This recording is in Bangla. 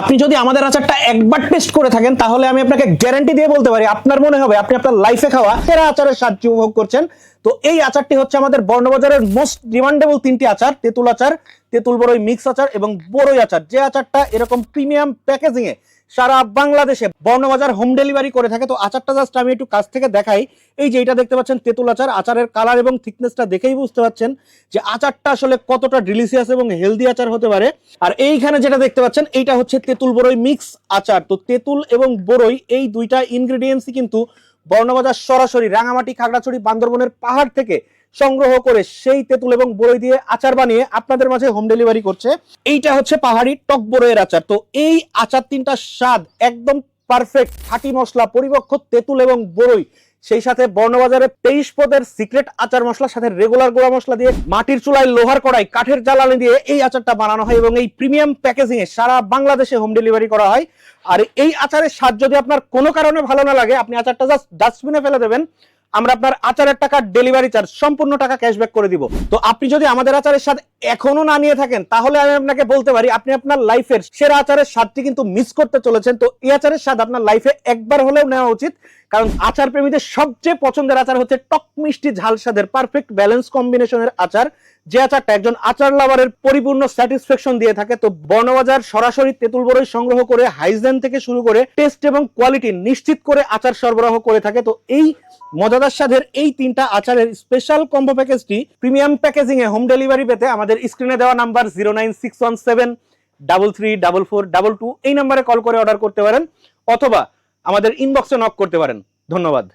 আপনি যদি আমাদের আচারটা একবার টেস্ট করে থাকেন তাহলে আমি আপনাকে গ্যারান্টি দিয়ে বলতে পারি আপনার মনে হবে আপনি আপনার লাইফে খাওয়া সেরা আচারের স্বাদ উপভোগ করছেন। তো এই আচারটি হচ্ছে আমাদের বর্ণবাজারের মোস্ট ডিমান্ডেবল তিনটি আচার, তেঁতুল আচার, তেঁতুল বড়ই মিক্স আচার এবং বড়ই আচার। যে আচারটা এরকম প্রিমিয়াম প্যাকেজিং এ সারা বাংলাদেশে বর্ণবাজার হোম ডেলিভারি করে থাকে। তো আচারটা জাস্ট আমি একটু কাছ থেকে দেখাই। এই যে এটা দেখতে পাচ্ছেন তেঁতুল আচার, আচারের কালার এবং থিকনেসটা দেখেই বুঝতে পাচ্ছেন যে আচারটা আসলে কতটা ডিলিশিয়াস এবং হেলদি আচার হতে পারে। আর এইখানে যেটা দেখতে পাচ্ছেন এইটা হচ্ছে তেঁতুল বড়ই মিক্স আচার। তো তেঁতুল এবং বড়ই এই দুইটা ইনগ্রেডিয়েন্টসই কিন্তু বর্ণবাজার সরাসরি রাঙামাটি, খাগড়াছড়ি, বান্দরবনের পাহাড় থেকে সংগ্রহ করে সেই তেঁতুল এবং বড়ই দিয়ে আচার বানিয়ে আপনাদের মাঝে হোম ডেলিভারি করছে। এইটা হচ্ছে পাহাড়ি টক বড়ইয়ের আচার। তো এই আচার তিনটা স্বাদ একদম পারফেক্ট, খাঁটি মশলা, পরিপক্ক তেঁতুল এবং বড়ই, সেই সাথে বর্ণবাজারে 23 পদের সিক্রেট আচার মশলা, সাথে রেগুলার গুঁড়া মশলা দিয়ে মাটির চুলায়, লোহার কড়াই, কাঠের জ্বালানি দিয়ে এই আচারটা বানানো হয় এবং এই প্রিমিয়াম প্যাকেজিং এ সারা বাংলাদেশে হোম ডেলিভারি করা হয়। আর এই আচারের স্বাদ যদি আপনার কোনো কারণে ভালো না লাগে, আপনি আচারটা জাস্ট ডাস্টবিনে ফেলে দেবেন, আমরা আপনার আচারের টাকা ডেলিভারি চার্জ সম্পূর্ণ টাকা ক্যাশব্যাক করে দিব। তো আপনি যদি আমাদের আচারের স্বাদ এখনো না নিয়ে থাকেন তাহলে আমি আপনাকে বলতে পারি আপনি আপনার লাইফের সেরা আচারের স্বাদটি কিন্তু মিস করতে চলেছেন। তো এই আচারের স্বাদ আপনার লাইফে একবার হলেও নেওয়া উচিত, কারণ আচার প্রেমীদের সবচেয়ে পছন্দের আচার হচ্ছে টক মিষ্টি ঝাল স্বাদের পারফেক্ট ব্যালেন্স কম্বিনেশনের আচার, যে আচারটা একজন আচার লাভারের পরিপূর্ণ স্যাটিসফ্যাকশন দিয়ে থাকে। তো বর্ণবাজার সরাসরি তেঁতুল বড়ই সংগ্রহ করে হাইজেন থেকে শুরু করে টেস্ট এবং কোয়ালিটি নিশ্চিত করে আচার সরবরাহ করে থাকে। তো এই মজাদার স্বাদের এই তিনটা আচারের স্পেশাল কম্বো প্যাকেজটি প্রিমিয়াম প্যাকেজিং এ হোম ডেলিভারি পেতে আমাদের স্ক্রিনে দেওয়া নাম্বার 09617334422 এই নাম্বারে কল করে অর্ডার করতে পারেন, অথবা আমাদের ইনবক্সে নক করতে পারেন। ধন্যবাদ।